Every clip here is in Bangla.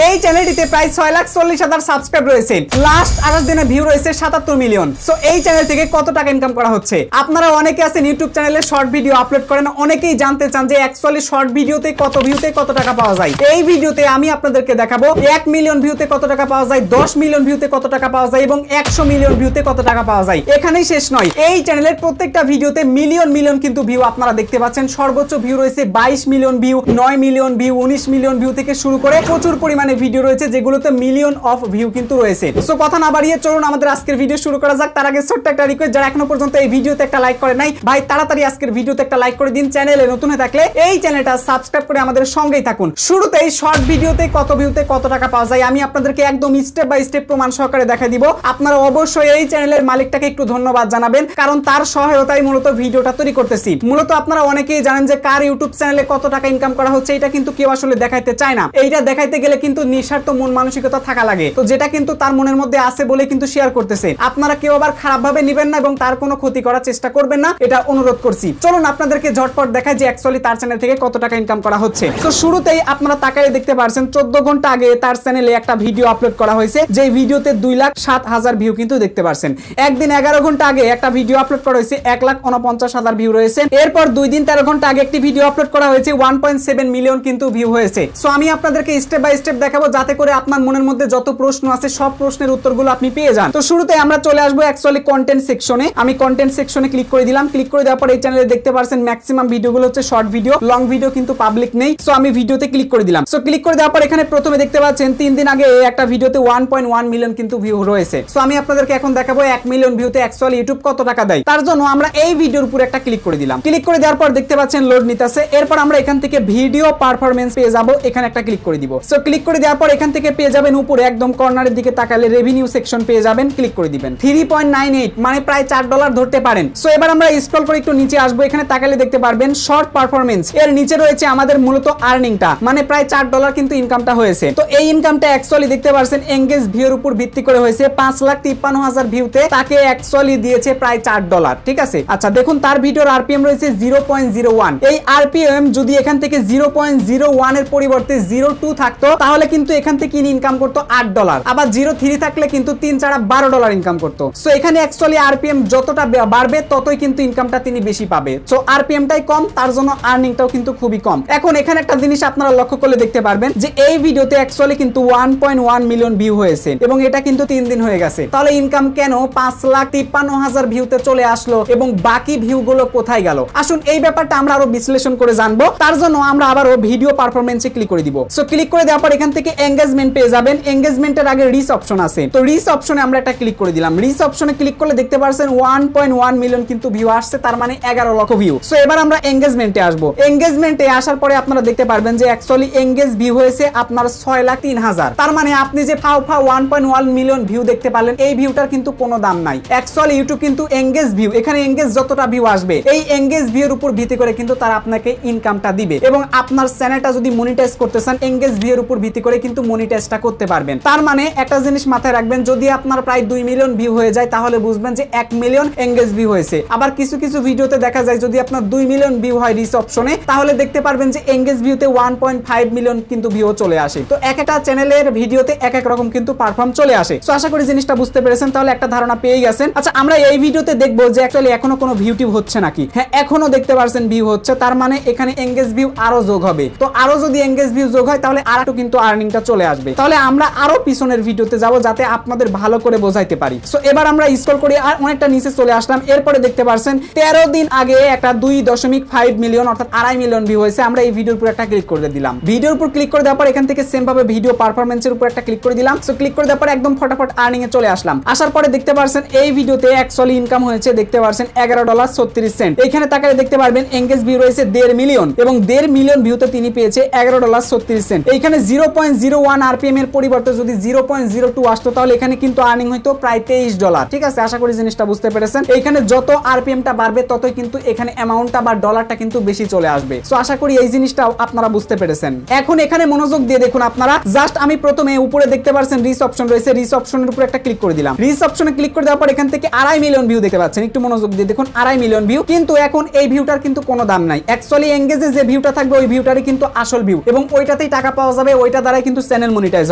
এই চ্যানেলটিতে প্রায় 6,40,000 সাবস্ক্রাইব রয়েছে, লাস্ট 28 দিনে ভিউ রয়েছে 77 মিলিয়ন। সো এই চ্যানেল থেকে কত টাকা ইনকাম করা হচ্ছে? আপনারা অনেকে আছেন ইউটিউব চ্যানেলে শর্ট ভিডিও আপলোড করেন, অনেকেই জানতে চান যে অ্যাকচুয়ালি শর্ট ভিডিওতে কত ভিউতে কত টাকা পাওয়া যায়। এই ভিডিওতে আমি আপনাদেরকে দেখাবো 1 মিলিয়ন ভিউতে কত টাকা পাওয়া যায়, 10 মিলিয়ন ভিউতে কত টাকা পাওয়া যায় এবং 100 মিলিয়ন ভিউতে কত টাকা পাওয়া যায়। এখানেই শেষ নয়, এই চ্যানেলের প্রত্যেকটা ভিডিওতে মিলিয়ন মিলিয়ন কিন্তু ভিউ আপনারা দেখতে পাচ্ছেন। সর্বোচ্চ ভিউ রয়েছে 22 million view, 9 million view, 19 million view থেকে শুরু করে প্রচুর পরিমাণে ভিডিও রয়েছে যেগুলোতে মিলিয়ন অফ ভিউ কিন্তু রয়েছে। সো কথা না বাড়িয়ে চলুন আমাদের আজকের ভিডিও শুরু করা যাক। তার আগে ছোট্ট একটা রিকোয়েস্ট, যারা এখনো পর্যন্ত এই ভিডিওতে একটা লাইক করে নাই, ভাই তাড়াতাড়ি আজকের ভিডিওতে একটা লাইক করে দিন। চ্যানেলে নতুন হয়ে থাকলে এই চ্যানেলটা সাবস্ক্রাইব করে আমাদের সঙ্গেই থাকুন। শুরুতেই শর্ট ভিডিওতে কত ভিউতে কত টাকা পাওয়া যায় আমি আপনাদেরকে একদম স্টেপ বাই স্টেপ প্রমাণ সহকারে দেখা দিব। আপনারা অবশ্যই এই চ্যানেলের মালিকটাকে একটু ধন্যবাদ জানাবেন, কারণ তার সহায়তায় মূলত ভিডিওটা তৈরি করতেছি। মূলত আপনারা অনেকেই জানেন যে কার ইউটিউব চ্যানেলে কত টাকা ইনকাম করা হচ্ছে, এটা কিন্তু কেউ আসলে দেখাইতে চায় না। এইটা দেখাইতে গেলে কিন্তু নিঃস্বার্থ মন মানসিকতা থাকা লাগে, তো যেটা কিন্তু তার মনের মধ্যে আছে বলে কিন্তু শেয়ার করতেছে। আপনারা কেউ আবার খারাপ ভাবে নেবেন না এবং তার কোনো ক্ষতি করার চেষ্টা করবেন না, এটা অনুরোধ করছি। চলুন আপনাদেরকে ঝটপট দেখাই যে অ্যাকচুয়ালি তার চ্যানেল থেকে কত টাকা ইনকাম করা হচ্ছে। তো শুরুতেই আপনারা তাকালে দেখতে পারছেন 14 ঘন্টা আগে তার চ্যানেলে একটা ভিডিও আপলোড করা হয়েছে, যে ভিডিওতে 2,07,000 ভিউ কিন্তু দেখতে পারছেন। একদিন 11 ঘন্টা আগে একটা ভিডিও আপলোড করা হয়েছে, 1,49,000 ভিউ রয়েছে। এরপর 2 দিন 13 ঘন্টা আগে একটি ভিডিও আপলোড করা হয়েছে, 1.7 মিলিয়ন কিন্তু ভিউ হয়েছে। সো আমি আপনাদেরকে স্টেপ বাই স্টেপ দেখাবো যাতে করে আপনার মনের মধ্যে যত প্রশ্ন আছে সব প্রশ্নের উত্তরগুলো আপনি পেয়ে যান। তো শুরুতে আমরা চলে আসবো অ্যাকচুয়ালি কন্টেন্ট সেকশনে। আমি কন্টেন্ট সেকশনে ক্লিক করে দিলাম। ক্লিক করে দেওয়ার পর এই চ্যানেলে দেখতে পারছেন ম্যাক্সিমাম ভিডিওগুলো হচ্ছে শর্ট ভিডিও, লং ভিডিও কিন্তু পাবলিক নেই। সো আমি ভিডিওতে ক্লিক করে দিলাম। সো ক্লিক করে দেওয়ার পর এখানে প্রথমে দেখতে পাচ্ছেন 3 দিন আগে একটা ভিডিওতে 1.1 মিলিয়ন কিন্তু ভিউ রয়েছে। সো আমি আপনাদেরকে এখন দেখাবো 1 মিলিয়ন ভিউতে অ্যাকচুয়ালি ইউটিউব কত টাকা দেয়। তার জন্য আমরা এই ভিডিওর উপর একটা ক্লিক করে দিলাম। ক্লিক করে দেওয়ার পর দেখতে পাচ্ছেন লোড নিতেছে। এরপর আমরা এখান থেকে ভিডিও পারফরম্যান্স পেয়ে যাব, এখানে একটা ক্লিক করে দিব। সো ক্লিক করে দেওয়ার পর এখান থেকে পেয়ে যাবেন উপরে একদম কর্নারের দিকে তাকালে রেভিনিউ সেকশন পেয়ে যাবেন, ক্লিক করে দিবেন। 3.98 মানে প্রায় $4 ধরতে পারেন। সো এবার আমরা স্ক্রল করে একটু নিচে আসবো, এখানে তাকালে দেখতে পারবেন শর্ট পারফরম্যান্স, এর নিচে রয়েছে আমাদের মূলত আর্নিংটা, মানে প্রায় $4 কিন্তু ইনকামটা হয়েছে। তো এই ইনকামটা অ্যাকচুয়ালি দেখতে পারছেন এঙ্গেজ ভিউর উপর ভিত্তি করে হয়েছে। 5,53,000 ভিউতে তাকে অ্যাকচুয়ালি দিয়েছে প্রায় $4, ঠিক আছে। আচ্ছা দেখুন তার ভিডিওর আরপিএম রয়েছে 0.01। এই আরপিএম যদি এখান থেকে 0.01 এর পরিবর্তে 0.2 থাকতো তাহলে কিন্তু এখান থেকে ইনকাম করতো $8। আবার 0.3 থাকলে কিন্তু 3 × 12 ইনকাম করতো। সো এখানে অ্যাকচুয়ালি আরপিএম যতটা বাড়বে ততই কিন্তু ইনকামটা তিনি বেশি পাবে। সো আরপিএমটাই কম, তার জন্য আর্নিংটাও কিন্তু খুবই কম। এখন এখানে একটা জিনিস আপনারা লক্ষ্য করলে দেখতে পারবেন যে এই ভিডিওতে অ্যাকচুয়ালি কিন্তু 1.1 মিলিয়ন ভিউ হয়েছে এবং এটা কিন্তু 3 দিন হয়ে গেছে। তাহলে ইনকাম কেন 5,53,000 ভিউতে চলে আসলো এবং বাকি ভিউগুলো কোথায় গেল? আসুন এই ব্যাপারটা আমরা আরো বিশ্লেষণ করে জানবো। তার জন্য আমরা আবারও ভিডিও পারফরম্যান্সে ক্লিক করে দিব। সো ক্লিক করে দেওয়ার পর এখান থেকে এঙ্গেজমেন্ট পেয়ে যাবেন। এঙ্গেজমেন্টের আগে রিচ অপশন আছে, তো রিচ অপশনে আমরা একটা ক্লিক করে দিলাম। রিচ অপশনে ক্লিক করলে দেখতে পাচ্ছেন 1.1 মিলিয়ন কিন্তু ভিউ আসছে, তার মানে 11 লক্ষ ভিউ। সো এবার আমরা এঙ্গেজমেন্টে আসবো। এঙ্গেজমেন্টে আসার পরে আপনারা দেখতে পারবেন যে অ্যাকচুয়ালি এঙ্গেজ ভিউ হয়েছে আপনার 6,03,000। তার মানে আপনি যে ফাও 1.1 মিলিয়ন ভিউ দেখতে পারলেন, এই ভিউটার কিন্তু কোনো দাম নাই। অ্যাকচুয়ালি ইউটিউব কিন্তু এঙ্গেজ ভিউ, এখানে এঙ্গেজ যতটা ভিউ আসবে এই এঙ্গেজ ভিউর উপর ভিত্তি করে কিন্তু তারা আপনাকে ইনকামটা দিবে। এবং আপনার চ্যানেলটা যদি মনিটাইজ করতে চান এঙ্গেজ ভিউর উপর ভিত্তি করে কিন্তু মনিটাইজটা করতে পারবেন। তার মানে একটা জিনিস মাথায় রাখবেন, যদি আপনার প্রায় 2 মিলিয়ন ভিউ হয়ে যায় তাহলে বুঝবেন যে 1 মিলিয়ন এঙ্গেজ ভিউ হয়েছে। আবার কিছু কিছু ভিডিওতে দেখা যায় যদি আপনার 2 মিলিয়ন ভিউ হয় রিচ অপশনে, তাহলে দেখতে পারবেন যে এঙ্গেজ ভিউতে 1.5 মিলিয়ন কিন্তু ভিউ চলে আসে। তো এক একটা চ্যানেলের ভিডিওতে এক এক রকম কিন্তু পারফর্ম চলে আসে। সো আশা করি জিনিসটা বুঝতে পেরেছেন, তাহলে একটা ধারণা পেয়ে গেছেন। আচ্ছা আমরা এই ভিডিওতে দেখবো যে অ্যাকচুয়ালি এখনো কোনো ভিউ টিউব হচ্ছে নাকি। হ্যাঁ এখনো দেখতে পারছেন ভিউ হচ্ছে, তার মানে এখানে এঙ্গেজ ভিউ আরো যোগ হবে। তো আরো যদি এঙ্গেজ ভিউ যোগ হয় তাহলে আরো কিন্তু আর্নিংটা চলে আসবে। তাহলে আমরা আরো পিছনের ভিডিওতে যাব যাতে আপনাদের ভালো করে বোঝাইতে পারি। সো এবার আমরা স্ক্রল করি আর অনেকটা নিচে চলে আসলাম। এরপরে দেখতে পারছেন 13 দিন আগে একটা 2.5 মিলিয়ন অর্থাৎ 2.5 মিলিয়ন ভিউ হয়েছে। আমরা এই ভিডিওর উপর একটা ক্লিক করে দিলাম। ভিডিওর উপর ক্লিক করে দেওয়ার পর এখান থেকে সেম ভাবে ভিডিও পারফরম্যান্সের উপর একটা ক্লিক করে দিলাম। সো ক্লিক করে দেওয়ার পর একদম ফটাফট আর্নিং এ চলে আসলাম। আসার পরে দেখতে পারছেন এই ভিডিওতে অ্যাকচুয়ালি ইনকাম হয়েছে দেখতে পারছেন $11.36। এখানে তাকালে দেখতে পারবেন এঙ্গেজ ভিউ রয়েছে 1.5 মিলিয়ন এবং 1.5 মিলিয়ন ভিউতে তিনি পেয়েছে $11.36। এইখানে 0.01 আরপিএম এর পরিবর্তে যদি 0.02 আসতো তাহলে এখানে কিন্তু আর্নিং হইতো প্রায় $23, ঠিক আছে। আশা করি জিনিসটা বুঝতে পেরেছেন। এইখানে যত আরপিএমটা বাড়বে ততই কিন্তু এখানে অ্যামাউন্টটা বা ডলারটা কিন্তু বেশি চলে আসবে। সো আশা করি এই জিনিসটা আপনারা বুঝতে পেরেছেন। এখন এখানে মনোযোগ দিয়ে দেখুন আপনারা, জাস্ট আমি প্রথমে উপরে দেখতে পাচ্ছেন রিচ অপশন রয়েছে, রিচ অপশনের উপর একটা ক্লিক করে দিলাম। রিচ অপশনে ক্লিক করে দেওয়ার পর এখান থেকে 2.5 মিলিয়ন ভিউ দেখতে পাচ্ছেন, একটু মনোযোগ দিয়ে দেখুন 2.5 মিলিয়ন ভিউ। কিন্তু এখন এই ভিউটার কিন্তু কোনো দাম নাই। অ্যাকচুয়ালি এঙ্গেজে যে ভিউটা থাকবে ওই ভিউটারই কিন্তু আসল ভিউ এবং ওইটাতেই টাকা পাওয়া যাবে, ওইটা দ্বারা কিন্তু চ্যানেল মনিটাইজ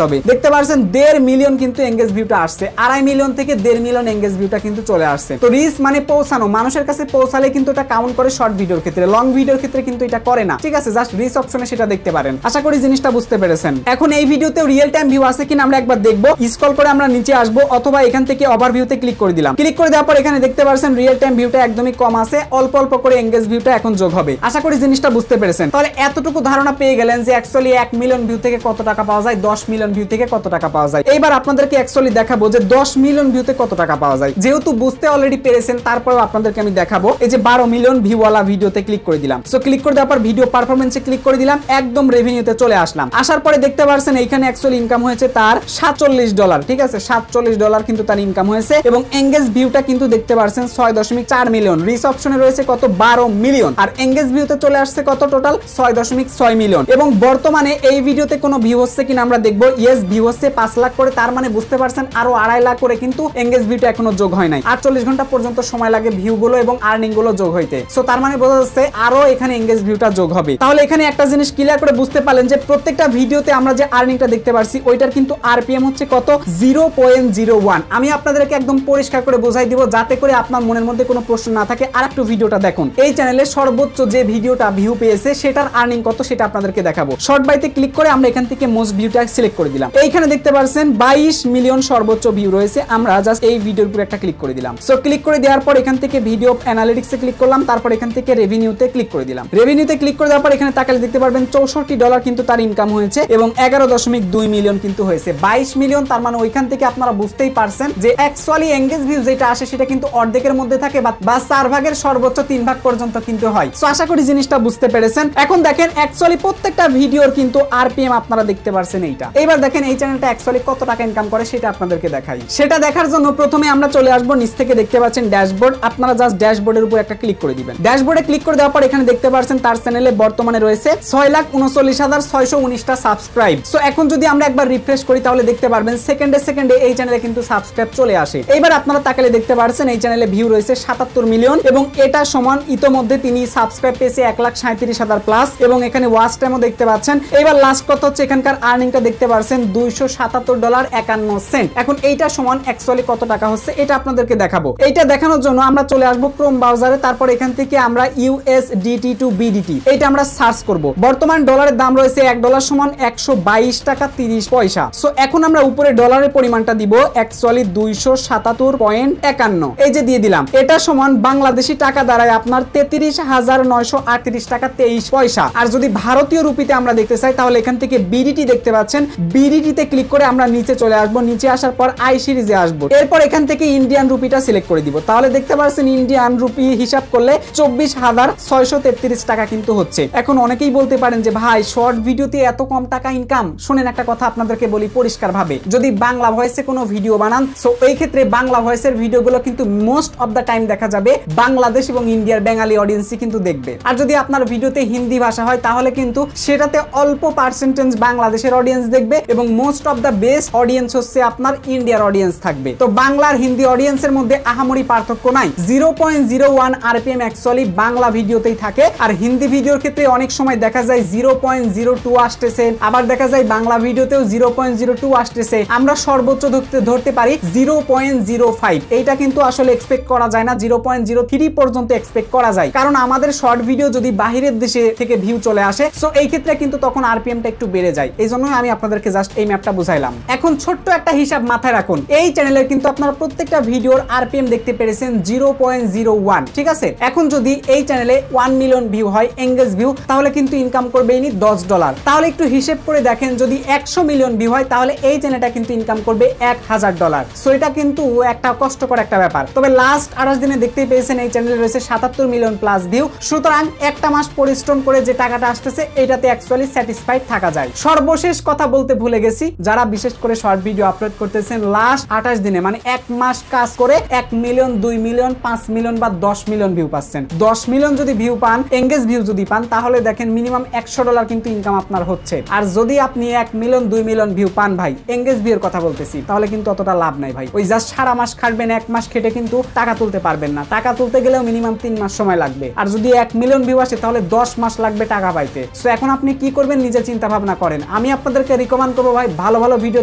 হবে। দেখতে পাচ্ছেন 1.5 মিলিয়ন কিন্তু এঙ্গেজ ভিউটা আসছে, 2.5 মিলিয়ন থেকে 1.5 মিলিয়ন এঙ্গেজ ভিউটা কিন্তু চলে আসছে। তো রিচ মানে পৌঁছানো, মানুষের কাছে পৌঁছালে কিন্তু এটা কাউন্ট করে শর্ট ভিডিওর ক্ষেত্রে, লং ভিডিওর ক্ষেত্রে কিন্তু এটা করে না, ঠিক আছে? জাস্ট রিচ অপশনে সেটা দেখতে পারেন। আশা করি জিনিসটা বুঝতে পেরেছেন। এখন এই ভিডিওতে রিয়েল টাইম ভিউ আছে কিনা আমরা একবার দেখবো। স্ক্রল করে আমরা নিচে আসবো অথবা এখান থেকে ওভারভিউতে ক্লিক করে দিলাম। ক্লিক করে দেওয়ার পর এখানে দেখতে পাচ্ছেন রিয়েল টাইম ভিউটা একদমই কম আছে, অল্প অল্প করে এঙ্গেজ ভিউটা এখন যোগ হবে। আশা করি জিনিসটা বুঝতে পেরেছেন। তাহলে এতটুকু ধারণা পেয়ে গেলেন যে অ্যাকচুয়ালি 1 মিলিয়ন ভিউ থেকে কত টাকা পাওয়া যায়, 10 মিলিয়ন ভিউ থেকে কত টাকা পাওয়া যায়। এইবার আপনাদেরকে অ্যাকচুয়ালি দেখাবো যে 10 মিলিয়ন ভিউতে কত টাকা পাওয়া যায়। যেহেতু বুঝতে অলরেডি পেরেছেন, তারপরেও আপনাদেরকে আমি দেখাবো। এই যে 12 মিলিয়ন ভিউ ওয়ালা ভিডিওতে ক্লিক করে দিলাম। সো ক্লিক করে দেওয়ার পর ভিডিও পারফরম্যান্সে ক্লিক করে দিলাম, একদম রেভিনিউতে চলে আসলাম। আসার পরে দেখতে পাচ্ছেন এইখানে অ্যাকচুয়ালি ইনকাম হয়েছে তার $47, ঠিক আছে? $47 কিন্তু তার ইনকাম হয়েছে এবং এঙ্গেজ ভিউটা কিন্তু দেখতে পাচ্ছেন 6.4 মিলিয়ন। রিচ অপশনে রয়েছে কত 12 মিলিয়ন আর এঙ্গেজ ভিউতে চলে আসছে কত টোটাল 6.6 মিলিয়ন। এবং বর্তমানে এই ভিডিওতে কোনো ভিউ হচ্ছে কিনা আমরা দেখবো। ইয়েস, ভিউ হচ্ছে 5 লাখ করে, তার মানে বুঝতে পারছেন আরো 2.5 লাখ করে কিন্তু এঙ্গেজ ভিউটা এখনো যোগ হয় নাই। 48 ঘন্টা পর্যন্ত সময় লাগে ভিউ গুলো এবং আর্নিং গুলো যোগ হইতে। সো তার মানে বোঝা যাচ্ছে আরো এখানে এঙ্গেজ ভিউটা যোগ হবে। তাহলে এখানে একটা জিনিস ক্লিয়ার করে বুঝতে পারলেন যে প্রত্যেকটা ভিডিওতে আমরা যে আর্নিংটা দেখতে পারছি ওইটার কিন্তু আরপিএম হচ্ছে কত 0.01। আমি আপনাদেরকে একদম পরিষ্কার করে বোঝাই দিব যাতে করে আপনার মনের মধ্যে কোনো প্রশ্ন না থাকে। আরেকটু ভিডিওটা দেখুন, এই চ্যানেলে সর্বোচ্চ যে ভিডিওটা ভিউ পেয়েছে সেটার আর্নিং কত সেটা আপনাদেরকে দেখাবো। শর্ট বাইতে ক্লিক করে আমরা এখান থেকে মোস্ট ভিউটা সিলেক্ট করে দিলাম। এইখানে দেখতে পাচ্ছেন 22 মিলিয়ন সর্বোচ্চ ভিউ রয়েছে। আমরা জাস্ট এই ভিডিওর উপর একটা ক্লিক করে দিলাম। সো ক্লিক করে দেওয়ার পর এখান থেকে ভিডিও অ্যানালিটিক্সে ক্লিক করলাম, তারপর এখান থেকে রেভিনিউতে ক্লিক করে দিলাম। রেভিনিউতে ক্লিক করে দেওয়ার পর এখানে তাকালে দেখতে পারবেন $64 কিন্তু তার ইনকাম হয়েছে এবং 11.2 মিলিয়ন কিন্তু হয়েছে। 22 মিলিয়ন, তার মানে ওইখান থেকে আপনারা বুঝতেই পারছেন যে অ্যাকচুয়ালি এঙ্গেজ ভিউ যেটা আসে সেটা কিন্তু অর্ধেকের মধ্যে থাকে বা 4 ভাগের সর্বোচ্চ 3 ভাগ পর্যন্ত কিন্তু হয়। সো আশা করি জিনিসটা বুঝতে পেরেছেন। এখন দেখেন অ্যাকচুয়ালি প্রত্যেকটা ভিডিওর কিন্তু আরপিএম আপনারা দেখতে পারছেন এইটা। এবার দেখেন এই চ্যানেলটা অ্যাকচুয়ালি কত টাকা ইনকাম করে সেটা আপনাদেরকে দেখাই। সেটা দেখার জন্য প্রথমে আমরা চলে আসবো নিচ থেকে দেখতে পাচ্ছেন ড্যাশবোর্ড। আপনারা জাস্ট ড্যাশবোর্ডের উপর একটা ক্লিক করে দিবেন। ড্যাশবোর্ডে ক্লিক করে দেওয়ার পর এখানে দেখতে পাচ্ছেন তার চ্যানেলে বর্তমানে রয়েছে 6,39,619টা সাবস্ক্রাইব। সো এখন যদি আমরা একবার রিফ্রেশ করি তাহলে দেখতে পারবেন সেকেন্ডে এই চ্যানেলে কিন্তু সাবস্ক্রাইব চলে আসে। এইবার আপনারা তাকালে দেখতে পাচ্ছেন এই চ্যানেলে ভিউ রয়েছে 77 মিলিয়ন এবং এটা সমান ইতোমধ্যে তিনি সাবস্ক্রাইব পেয়েছে 1,37,000 প্লাস এবং এখানে ওয়াচ টাইমও দেখতে পাচ্ছেন। এবার লাস্ট কত হচ্ছে এখানকার আর্নিংটা দেখতে পাচ্ছেন $277.51। এখন এইটা সমান অ্যাকচুয়ালি কত টাকা হচ্ছে এটা আপনাদেরকে দেখাবো। এইটা দেখানোর জন্য আমরা চলে আসবো ক্রোম ব্রাউজারে, তারপর এখান থেকে আমরা USDT to BDT এটা আমরা সার্চ করব। বর্তমান ডলারের দাম রয়েছে $1 সমান 122 টাকা 30 পয়সা। সো এখন আমরা উপরে ডলারের পরিমাণটা দিব অ্যাকচুয়ালি 277.51। এই যে দিয়ে দিলাম, এটা সমান বাংলাদেশি টাকা দাঁড়ায় আপনার 33,938 টাকা 23 পয়সা। আর যদি ভারতীয় রুপিতে আমরা দেখতে চাই তাহলে এখান থেকে বিডিটি দেখতে পাচ্ছেন, বিডিটিতে ক্লিক করে আমরা নিচে চলে আসবো। নিচে আসার পর আই সিরিজে আসবো, এরপর এখান থেকে ইন্ডিয়ান রুপিটা সিলেক্ট করে দিব। তাহলে দেখতে পাচ্ছেন ইন্ডিয়ান রুপি হিসাব করলে 24,633 টাকা কিন্তু হচ্ছে। এখন অনেকেই বলতে পারেন যে ভাই শর্ট ভিডিওতে এত কম টাকা ইনকাম। শুনেন একটা কথা আপনাদেরকে বলি পরিষ্কার ভাবে, যদি বাংলা ভয়েসে কোনো ভিডিও বানান সো এই ক্ষেত্রে বাংলা ভয়েসের ভিডিওগুলো কিন্তু মোস্ট অফ দা টাইম দেখা যাবে বাংলাদেশ এবং ইন্ডিয়ার বাঙালি অডিয়েন্সই কিন্তু দেখবে। আর যদি আপনার ভিডিওতে হিন্দি ভাষা হয় তাহলে কিন্তু সেটাতে অল্প পার্সেন্টেজ বাংলাদেশের অডিয়েন্স দেখবে এবং most of the best audience হচ্ছে আপনার ইন্ডিয়ার অডিয়েন্স থাকবে। তো বাংলার হিন্দি অডিয়েন্সের মধ্যে আহামরি পার্থক্য নাই। 0.01 আরপিএম অ্যাকচুয়ালি বাংলা ভিডিওতেই থাকে আর হিন্দি ভিডিওর ক্ষেত্রে অনেক সময় দেখা যায় 0.02 আসতেছে, আবার দেখা যায় বাংলা ভিডিওতেও 0.02 আসতেছে। আমরা সর্বোচ্চ ধরতে পারি 0.05। এইটা কিন্তু আসলে এক্সপেক্ট করা যায় না, 0.03 পর্যন্ত এক্সপেক্ট করা যায়, কারণ আমাদের শর্ট ভিডিও যদি বাহিরের দেশে থেকে ভিউ চলে আসে সো এই ক্ষেত্রে কিন্তু তখন আরপিএমটা একটু বেড়ে যায়। এই জন্য আমি আপনাদেরকে জাস্ট এই ম্যাপটা বুঝাইলাম। এখন ছোট্ট একটা হিসাব মাথায় রাখুন, এই চ্যানেলের কিন্তু আপনারা প্রত্যেকটা ভিডিওর আরপিএম দেখতে পেরেছেন 0.01, ঠিক আছে? এখন যদি এই চ্যানেলে 1 মিলিয়ন ভিউ হয় এঙ্গেজ ভিউ তাহলে কিন্তু ইনকাম করবে ইনি $10। তাহলে একটু হিসেব করে দেখেন যদি 100 মিলিয়ন ভিউ হয় তাহলে এই চ্যানেলটা কিন্তু ইনকাম করবে $1000। সো এটা কিন্তু একটা কষ্টকর একটা ব্যাপার। তবে লাস্ট 28 দিনে দেখতেই পেয়েছেন এই চ্যানেলে রয়েছে 77 মিলিয়ন প্লাস ভিউ। সুতরাং একটা মাস পরিশ্রম করে যে টাকাটা আসতেছে এটাতে অ্যাকচুয়ালি স্যাটিসফাইড থাকা যায়। সর্বশেষ কথা বলতে ভুলে গেছি, যারা বিশেষ করে শর্ট ভিডিও আপলোড করতেছেন লাস্ট 28 দিনে মানে এক মাস কাজ করে 1 মিলিয়ন 2 মিলিয়ন 5 মিলিয়ন বা 10 মিলিয়ন ভিউ পাচ্ছেন। 10 মিলিয়ন যদি ভিউ পান, এঙ্গেজ ভিউ যদি পান তাহলে দেখেন মিনিমাম $100 কিন্তু ইনকাম আপনার হচ্ছে। আর যদি আপনি 1 মিলিয়ন 2 মিলিয়ন ভিউ পান ভাই, এঙ্গেজ ভিউর কথা বলতেছি, তাহলে কিন্তু অতটা লাভ নাই ভাই। ওই জাস্ট সারা মাস খাটবেন, এক মাস খেটে কিন্তু টাকা তুলতে পারবেন না। টাকা তুলতে গেলেও মিনিমাম 3 মাস সময় লাগবে। আর যদি 1 মিলিয়ন ভিউ আসে তাহলে 10 মাস লাগবে টাকা পাইতে। সো এখন আপনি কি করবেন নিজে চিন্তা ভাবনা করেন। করেন, আমি আপনাদেরকে রিকমেন্ড করবো ভাই ভালো ভালো ভিডিও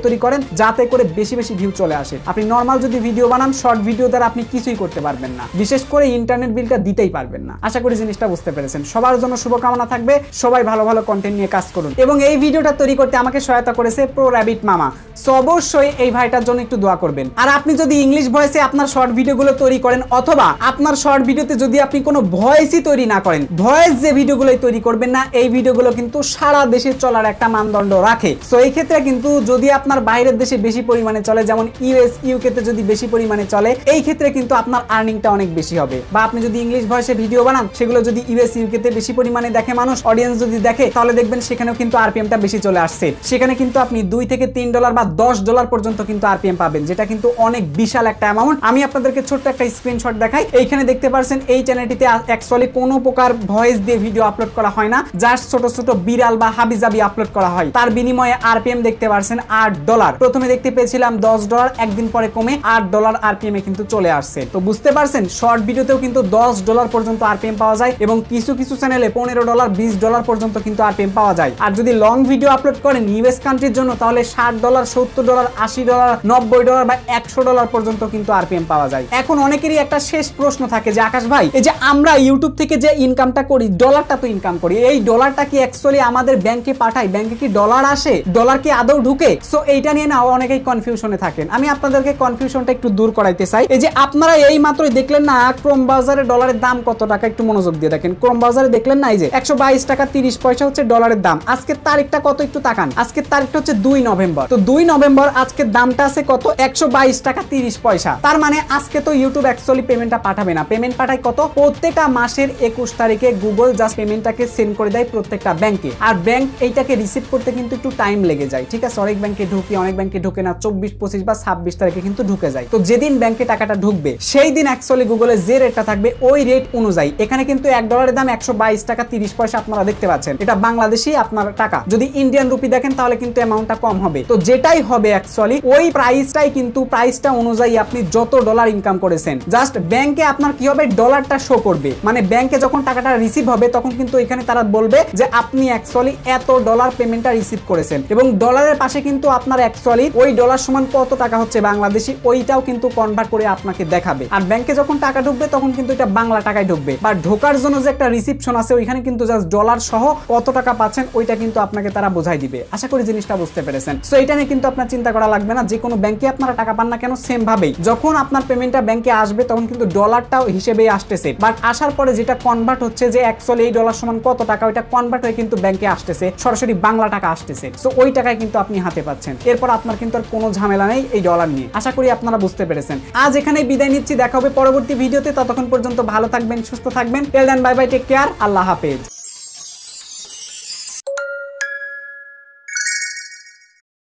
তৈরি করেন, যাতে করে বেশি বেশি ভিউ চলে আসে। আপনি নর্মাল যদি ভিডিও বানান, শর্ট ভিডিও দ্বারা আপনি কিছুই করতে পারবেন না, বিশেষ করে ইন্টারনেট বিলটা দিতেই পারবেন না। আশা করি জিনিসটা বুঝতে পেরেছেন। সবার জন্য শুভকামনা থাকবে, সবাই ভালো ভালো কন্টেন্ট নিয়ে কাজ করুন। এবং এই ভিডিওটা তৈরি করতে আমাকে সহায়তা করেছে প্রো র‍্যাবিট মামা, সো অবশ্যই এই ভাইটার জন্য একটু দোয়া করবেন। আর আপনি যদি ইংলিশ ভয়েসে আপনার শর্ট ভিডিওগুলো তৈরি করেন, অথবা আপনার শর্ট ভিডিওতে যদি আপনি কোনো ভয়েসই তৈরি না করেন, ভয়েস যে ভিডিওগুলোই তৈরি করবেন না, এই ভিডিওগুলো কিন্তু সারা দেশে চলার একটা মানদণ্ড রাখে। সো এই ক্ষেত্রে কিন্তু যদি আপনার বাইরের দেশে বেশি পরিমাণে চলে, যেমন ইউএস ইউকে তে যদি বেশি পরিমাণে চলে, এই ক্ষেত্রে কিন্তু আপনার আর্নিংটা অনেক বেশি হবে। বা আপনি যদি ইংলিশ ভয়েসে ভিডিও বানান, সেগুলো যদি ইউএস ইউকে তে বেশি পরিমাণে দেখে মানুষ, অডিয়েন্স যদি দেখে, তাহলে দেখবেন সেখানেও কিন্তু আরপিএমটা বেশি চলে আসছে। সেখানে কিন্তু আপনি $2 থেকে $3 বা $10 পর্যন্ত কিন্তু আরপিএম পাবেন, যেটা কিন্তু অনেক বিশাল একটা অ্যামাউন্ট। আমি আপনাদেরকে ছোট্ট একটা স্ক্রিনশট দেখাই। এইখানে দেখতে পাচ্ছেন এই চ্যানেলটিতে অ্যাকচুয়ালি কোনো প্রকার ভয়েস দিয়ে ভিডিও আপলোড করা হয় না, জাস্ট ছোট ছোট বিড়াল বা হাবিজাবি আপলোড করা হয়। তার বিনিময়ে আরপিএম দেখতে পাচ্ছেন $8। প্রথমে দেখতে পেয়েছিলাম $10, একদিন পরে কমে $8 আরপিএম এ কিন্তু চলে আসছে। তো বুঝতে পারছেন শর্ট ভিডিওতেও কিন্তু $10 পর্যন্ত আরপিএম পাওয়া যায়, এবং কিছু কিছু চ্যানেলে $15, $20 পর্যন্ত কিন্তু আরপিএম পাওয়া যায়। আর যদি লং ভিডিও আপলোড করেন ইউএস কান্ট্রির জন্য, তাহলে $60, $70, $80, $90 বা $100 পর্যন্ত কিন্তু আরপিএম পাওয়া যায়। এখন অনেকেরই একটা শেষ প্রশ্ন থাকে যে আকাশ ভাই, এই যে আমরা ইউটিউব থেকে যে ইনকামটা করি, ডলারটা তো ইনকাম করি, এই ডলারটা কি অ্যাকচুয়ালি আমাদের ব্যাংকে পাঠাই? ব্যাংকে কি ডলার আসে? ডলার কি আদৌ ঢুকে? সো এইটা নিয়ে না অনেকেই কনফিউশনে থাকেন। আমি আপনাদেরকে কনফিউশনটা একটু দূর করাইতে চাই। এই যে আপনারা এই মাত্রই দেখলেন না ক্রোম ব্রাউজারে ডলারের দাম কত টাকা, একটু মনোযোগ দিয়ে দেখেন। ক্রোম ব্রাউজারে দেখলেন না এই যে 122 টাকা 30 পয়সা হচ্ছে ডলারের দাম। আজকের তারিখটা কত একটু তাকান, আজকের তারিখটা হচ্ছে 2 নভেম্বর। তো 2 নভেম্বর আজকের দামটা আছে কত? 122 টাকা 30 পয়সা। তার মানে আজকে তো ইউটিউব অ্যাকচুয়ালি পেমেন্টটা পাঠাবে না, পেমেন্ট পাঠায় কত? প্রত্যেকটা মাসের 21 তারিখে গুগল জাস্ট পেমেন্টটাকে সেন্ড করে দেয় প্রত্যেকটা ব্যাংকে। আর ব্যাংক এইটাকে রিসিভ করতে কিন্তু একটু টাইম লেগে যায়, ঠিক আছে? অনেক ব্যাংকে ঢুকে, অনেক ব্যাংকে ঢুকে না, 24, 25 বা 26 তারিখে কিন্তু ঢুকে যায়। তো যেদিন ব্যাংকে টাকাটা ঢুকবে, সেই দিন অ্যাকচুয়ালি গুগলের যে রেটটা থাকবে, ওই রেট অনুযায়ী এখানে কিন্তু $1 দাম 122 টাকা 30 পয়সা আপনারা দেখতে পাচ্ছেন। এটা বাংলাদেশি আপনার টাকা। যদি ইন্ডিয়ান রুপি দেখেন তাহলে কিন্তু অ্যামাউন্টটা কম হবে। তো যেটাই হবে অ্যাকচুয়ালি ওই প্রাইসটাই কিন্তু প্রাইসটা অনুযায়ী আপনি যত ডলার ইনকাম করেছেন, জাস্ট ব্যাংকে আপনার কি হবে? ডলারটা শো করবে। মানে ব্যাংকে যখন টাকাটা রিসিভ হবে, তখন কিন্তু এখানে তারা বলবে যে আপনি অ্যাকচুয়ালি এত ডলার পেমেন্টটা রিসিভ করেছেন, এবং ডলারের পাশে কিন্তু আপনার অ্যাকচুয়ালি ওই ডলার সমান কত টাকা হচ্ছে বাংলাদেশি, ওইটাও কিন্তু কনভার্ট করে আপনাকে দেখাবে। আর ব্যাংকে যখন টাকা ঢুকবে, তখন কিন্তু এটা বাংলা টাকায় ঢুকবে। বা ঢোকার জন্য যে একটা রিসিপশন আছে, ওইখানে কিন্তু জাস্ট ডলার সহ কত টাকা পাচ্ছেন ওইটা কিন্তু আপনাকে তারা বোঝাই দিবে। আশা করি জিনিসটা বুঝতে পেরেছেন। সো এটা নিয়ে কিন্তু আপনার চিন্তা করা লাগবে না। যে কোনো ব্যাংকে আপনারা টাকা পান না কেন, সেম ভাবেই যখন আপনার পেমেন্টটা ব্যাংকে আসবে, তখন কিন্তু ডলারটাও হিসেবেই আসতেছে, বাট আসার পরে যেটা কনভার্ট হচ্ছে যে অ্যাকচুয়ালি এই ডলার সমান কত টাকা, ওইটা কনভার্ট হয়ে কিন্তু ব্যাংকে আসতেছে, সরাসরি বাংলা টাকা আসতেছে। সো ওই টাকায় কিন্তু আপনি হাতে পাচ্ছেন। এরপর আপনার কিন্তু আর কোনো ঝামেলা নেই এই ডলার নিয়ে। আশা করি আপনারা বুঝতে পেরেছেন। আজ এখানেই বিদায় নিচ্ছি, দেখা হবে পরবর্তী ভিডিওতে। ততক্ষণ পর্যন্ত ভালো থাকবেন, সুস্থ থাকবেন। Till then bye bye, take care, আল্লাহ হাফেজ।